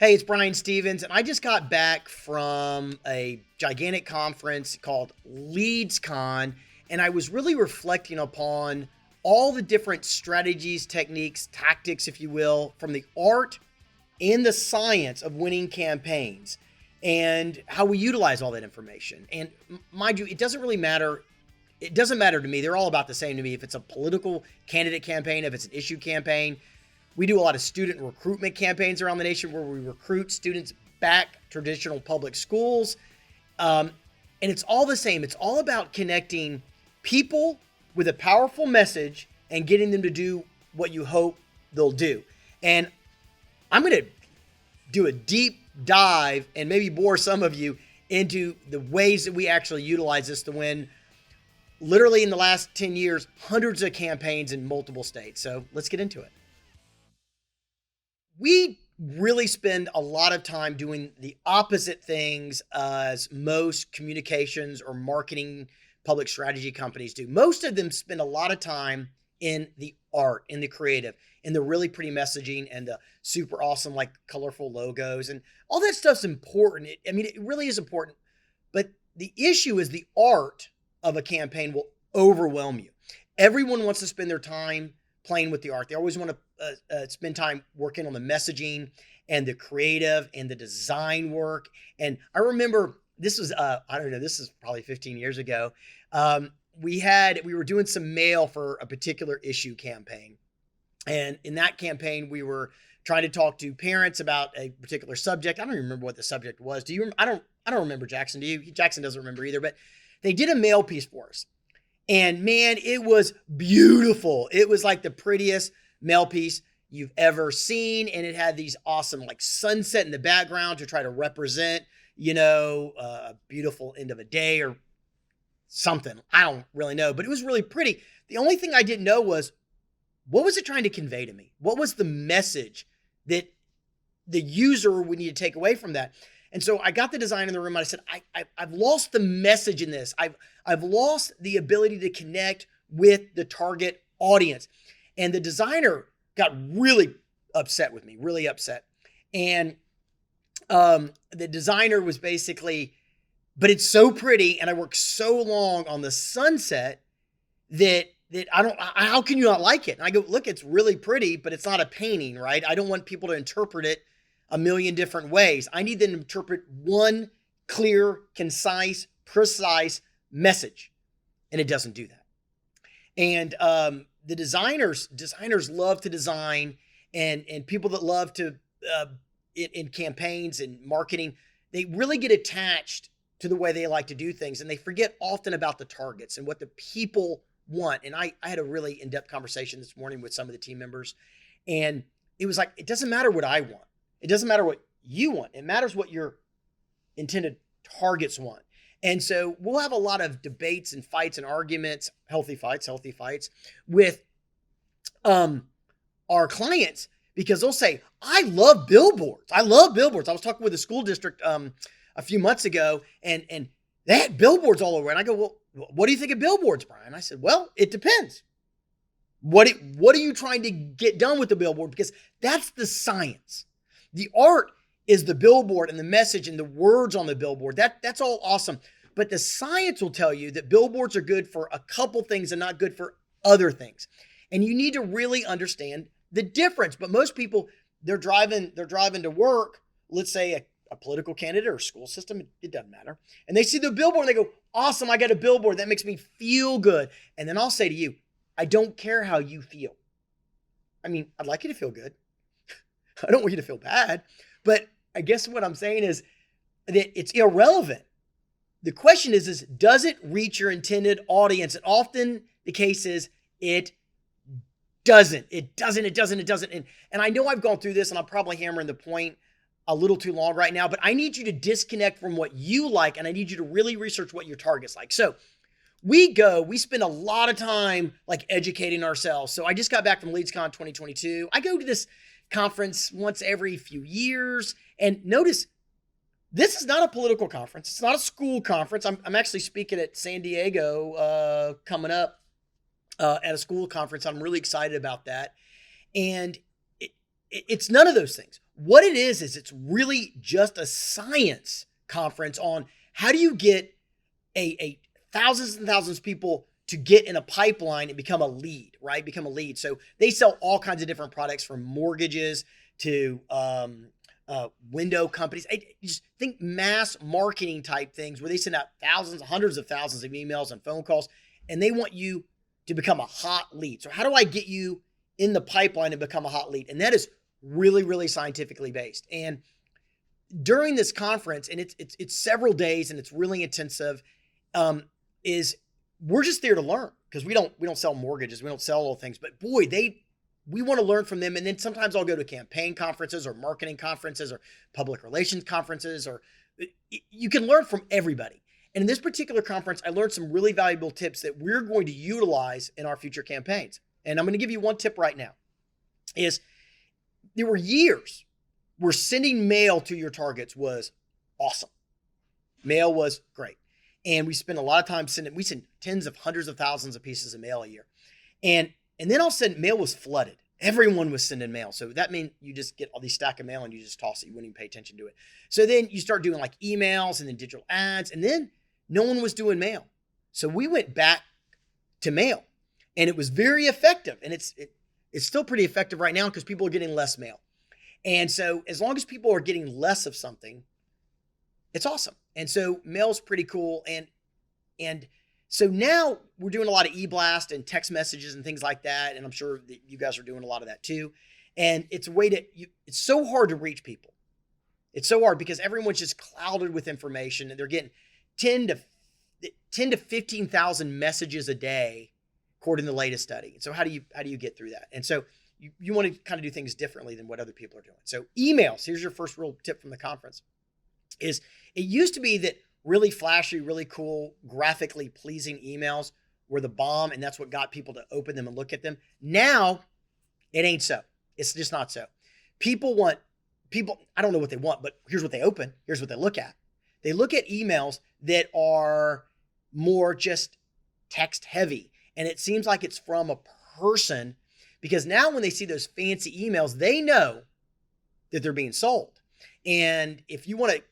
Hey, it's Brian Stevens, and I just got back from a gigantic conference called LeadsCon, and I was really reflecting upon all the different strategies, techniques, tactics, if you will, from the art and the science of winning campaigns and how we utilize all that information. And mind you, it doesn't really matter. It doesn't matter to me. They're all about the same to me. If it's a political candidate campaign, if it's an issue campaign, we do a lot of student recruitment campaigns around the nation where we recruit students back traditional public schools. And it's all the same. It's all about connecting people with a powerful message and getting them to do what you hope they'll do. And I'm going to do a deep dive and maybe bore some of you into the ways that we actually utilize this to win, literally in the last 10 years, hundreds of campaigns in multiple states. So let's get into it. We really spend a lot of time doing the opposite things as most communications or marketing public strategy companies do. Most of them spend a lot of time in the art, in the creative, in the really pretty messaging and the super awesome, like colorful logos, and all that stuff's important. It really is important. But the issue is the art of a campaign will overwhelm you. Everyone wants to spend their time playing with the art. They always want to spend time working on the messaging and the creative and the design work. And I remember this was, this is probably 15 years ago. We were doing some mail for a particular issue campaign. And in that campaign, we were trying to talk to parents about a particular subject. I don't even remember what the subject was. Do you? I don't remember, Jackson. Do you? Jackson doesn't remember either, but they did a mail piece for us. And man, it was beautiful. It was like the prettiest mail piece you've ever seen. And it had these awesome like sunset in the background to try to represent, a beautiful end of a day or something. I don't really know, but it was really pretty. The only thing I didn't know was, what was it trying to convey to me? What was the message that the user would need to take away from that? And so I got the design in the room and I said, I've lost the message in this. I've lost the ability to connect with the target audience. And the designer got really upset with me, really upset. And the designer was basically, but it's so pretty and I worked so long on the sunset that how can you not like it? And I go, look, it's really pretty, but it's not a painting, right? I don't want people to interpret it a million different ways. I need them to interpret one clear, concise, precise message. And it doesn't do that. And the designers love to design, and people that love to, in campaigns and marketing, they really get attached to the way they like to do things. And they forget often about the targets and what the people want. And I had a really in-depth conversation this morning with some of the team members. And it was like, it doesn't matter what I want. It doesn't matter what you want. It matters what your intended targets want. And so we'll have a lot of debates and fights and arguments, healthy fights with our clients, because they'll say, I love billboards. I was talking with a school district a few months ago, and they had billboards all over. And I go, well, what do you think of billboards, Brian? I said, well, it depends. What are you trying to get done with the billboard? Because that's the science. The art is the billboard and the message and the words on the billboard. That's all awesome. But the science will tell you that billboards are good for a couple things and not good for other things. And you need to really understand the difference. But most people, they're driving to work, let's say a political candidate or a school system, it doesn't matter. And they see the billboard and they go, awesome, I got a billboard. That makes me feel good. And then I'll say to you, I don't care how you feel. I mean, I'd like you to feel good. I don't want you to feel bad. But I guess what I'm saying is that it's irrelevant. The question is does it reach your intended audience? And often the case is it doesn't. It doesn't. And I know I've gone through this and I'm probably hammering the point a little too long right now, but I need you to disconnect from what you like, and I need you to really research what your target's like. So we spend a lot of time like educating ourselves. So I just got back from LeadsCon 2022. I go to this conference once every few years, and notice this is not a political conference. It's not a school conference. I'm actually speaking at San Diego coming up at a school conference. I'm really excited about that. And it's none of those things. what it is it's really just a science conference on how do you get a thousands and thousands of people to get in a pipeline and become a lead, right? Become a lead. So they sell all kinds of different products from mortgages to window companies. I just think mass marketing type things where they send out thousands, hundreds of thousands of emails and phone calls, and they want you to become a hot lead. So how do I get you in the pipeline and become a hot lead? And that is really, really scientifically based. And during this conference, and it's several days and it's really intensive, is we're just there to learn because we don't sell mortgages, we don't sell all things, but boy, we want to learn from them. And then sometimes I'll go to campaign conferences or marketing conferences or public relations conferences, or you can learn from everybody. And in this particular conference, I learned some really valuable tips that we're going to utilize in our future campaigns. And I'm going to give you one tip right now is there were years where sending mail to your targets was awesome. Mail was great. And we spend a lot of time we send tens of hundreds of thousands of pieces of mail a year. And then all of a sudden mail was flooded. Everyone was sending mail. So that means you just get all these stack of mail and you just toss it. You wouldn't even pay attention to it. So then you start doing like emails and then digital ads, and then no one was doing mail. So we went back to mail, and it was very effective. And it's still pretty effective right now because people are getting less mail. And so as long as people are getting less of something, it's awesome. And so mail's pretty cool. And so now we're doing a lot of e-blast and text messages and things like that. And I'm sure that you guys are doing a lot of that too. And it's a way it's so hard to reach people. It's so hard because everyone's just clouded with information, and they're getting 10 to 15,000 messages a day, according to the latest study. And so how do you get through that? And so you want to kind of do things differently than what other people are doing. So emails, here's your first real tip from the conference, is it used to be that really flashy, really cool, graphically pleasing emails were the bomb, and that's what got people to open them and look at them. Now, it ain't so. It's just not so. I don't know what they want, but here's what they open. Here's what they look at. They look at emails that are more just text heavy, and it seems like it's from a person, because now when they see those fancy emails, they know that they're being sold. And if you want to,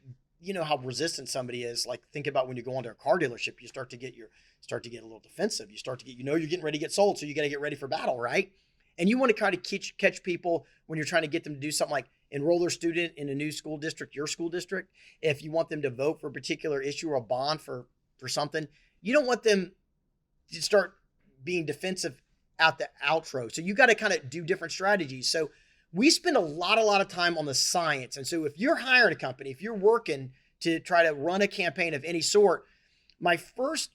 you know how resistant somebody is, like think about when you go into a car dealership, you start to get a little defensive. You start to get, you're getting ready to get sold. So you got to get ready for battle, right? And you want to kind of catch people when you're trying to get them to do something like enroll their student in a new school district, your school district. If you want them to vote for a particular issue or a bond for something, you don't want them to start being defensive at the outro. So you got to kind of do different strategies. So we spend a lot of time on the science. And so if you're hiring a company, if you're working to try to run a campaign of any sort, my first,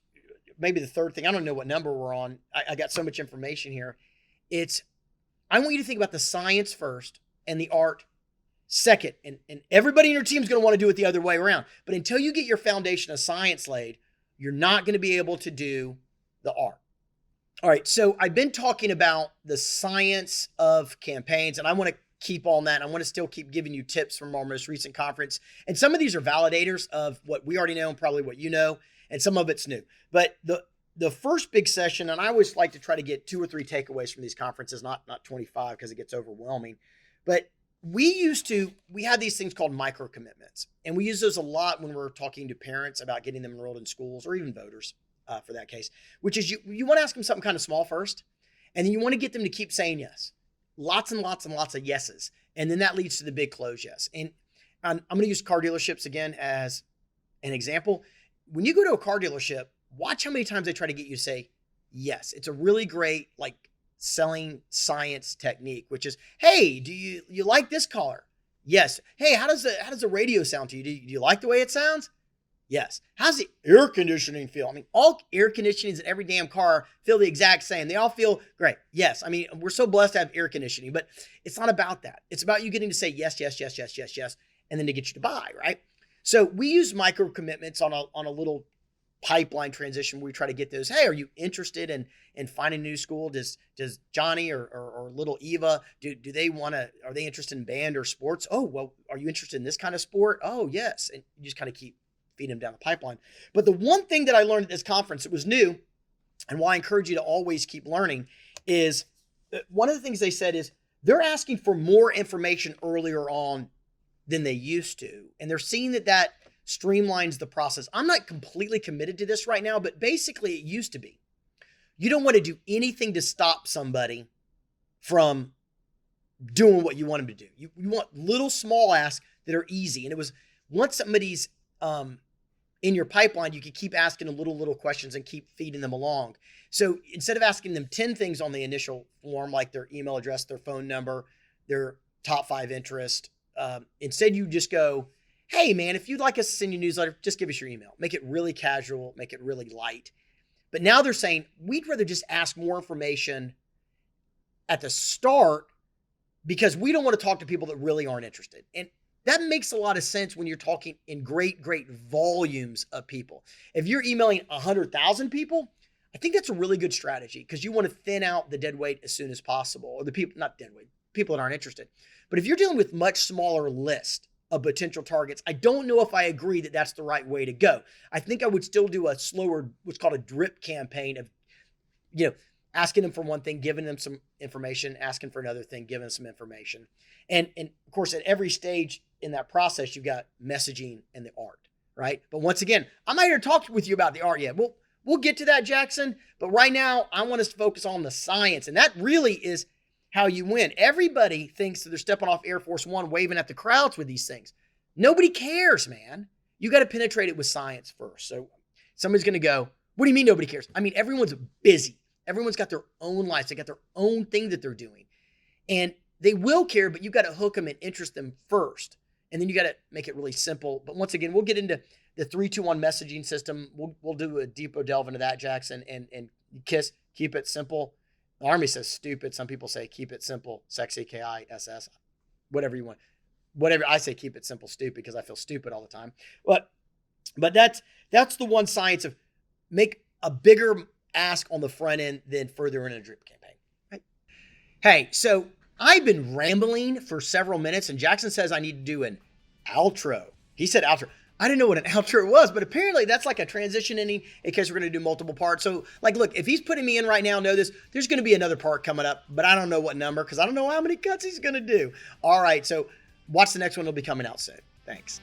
maybe the third thing, I don't know what number we're on. I got so much information here. I want you to think about the science first and the art second. And everybody in your team is going to want to do it the other way around. But until you get your foundation of science laid, you're not going to be able to do the art. All right, so I've been talking about the science of campaigns, and I want to keep on that. I want to still keep giving you tips from our most recent conference. And some of these are validators of what we already know and probably what you know, and some of it's new. But the first big session, and I always like to try to get 2 or 3 takeaways from these conferences, not 25 because it gets overwhelming. But we had these things called micro commitments, and we use those a lot when we're talking to parents about getting them enrolled in schools, or even voters. For that case, which is you want to ask them something kind of small first, and then you want to get them to keep saying yes. Lots and lots and lots of yeses. And then that leads to the big close yes. And I'm going to use car dealerships again as an example. When you go to a car dealership, watch how many times they try to get you to say yes. It's a really great selling science technique, which is, hey, do you like this car? Yes. Hey, how does the radio sound to you? Do you like the way it sounds? Yes. How's the air conditioning feel? I mean, all air conditionings in every damn car feel the exact same. They all feel great. Yes. I mean, we're so blessed to have air conditioning, but it's not about that. It's about you getting to say yes, yes, yes, yes, yes, yes, and then to get you to buy, right? So we use micro commitments on a little pipeline transition where we try to get those. Hey, are you interested in finding a new school? Does Johnny or little Eva, are they interested in band or sports? Oh, well, are you interested in this kind of sport? Oh, yes. And you just kind of keep feed them down the pipeline. But the one thing that I learned at this conference, it was new, and why I encourage you to always keep learning, is one of the things they said is they're asking for more information earlier on than they used to. And they're seeing that streamlines the process. I'm not completely committed to this right now, but basically it used to be. You don't want to do anything to stop somebody from doing what you want them to do. You want little small asks that are easy. And it was once somebody's in your pipeline, you could keep asking them little questions and keep feeding them along. So instead of asking them 10 things on the initial form, like their email address, their phone number, their top 5 interest, instead you just go, hey man, if you'd like us to send you a newsletter, just give us your email. Make it really casual, make it really light. But now they're saying, we'd rather just ask more information at the start because we don't want to talk to people that really aren't interested. And that makes a lot of sense when you're talking in great volumes of people. If you're emailing 100,000 people, I think that's a really good strategy because you want to thin out the dead weight as soon as possible, or the people, not dead weight, people that aren't interested. But if you're dealing with much smaller list of potential targets, I don't know if I agree that that's the right way to go. I think I would still do a slower, what's called a drip campaign of, asking them for one thing, giving them some information, asking for another thing, giving them some information. And of course, at every stage in that process, you've got messaging and the art, right? But once again, I'm not here to talk with you about the art yet. We'll get to that, Jackson. But right now, I want us to focus on the science. And that really is how you win. Everybody thinks that they're stepping off Air Force One, waving at the crowds with these things. Nobody cares, man. You got to penetrate it with science first. So somebody's going to go, what do you mean nobody cares? I mean, everyone's busy. Everyone's got their own lives. They got their own thing that they're doing. And they will care, but you got to hook them and interest them first. And then you got to make it really simple. But once again, we'll get into the 3-2-1 messaging system. We'll do a deeper delve into that, Jackson. And KISS, keep it simple. The Army says stupid. Some people say keep it simple, sexy, KISS, whatever you want. Whatever I say, keep it simple, stupid, because I feel stupid all the time. But that's the one science of make a bigger ask on the front end than further in a drip campaign. Right? Hey, so I've been rambling for several minutes, and Jackson says I need to do an outro. He said outro. I didn't know what an outro was, but apparently that's like a transition ending in case we're going to do multiple parts. So, look, if he's putting me in right now, know this, there's going to be another part coming up, but I don't know what number because I don't know how many cuts he's going to do. All right, so watch the next one. It'll be coming out soon. Thanks.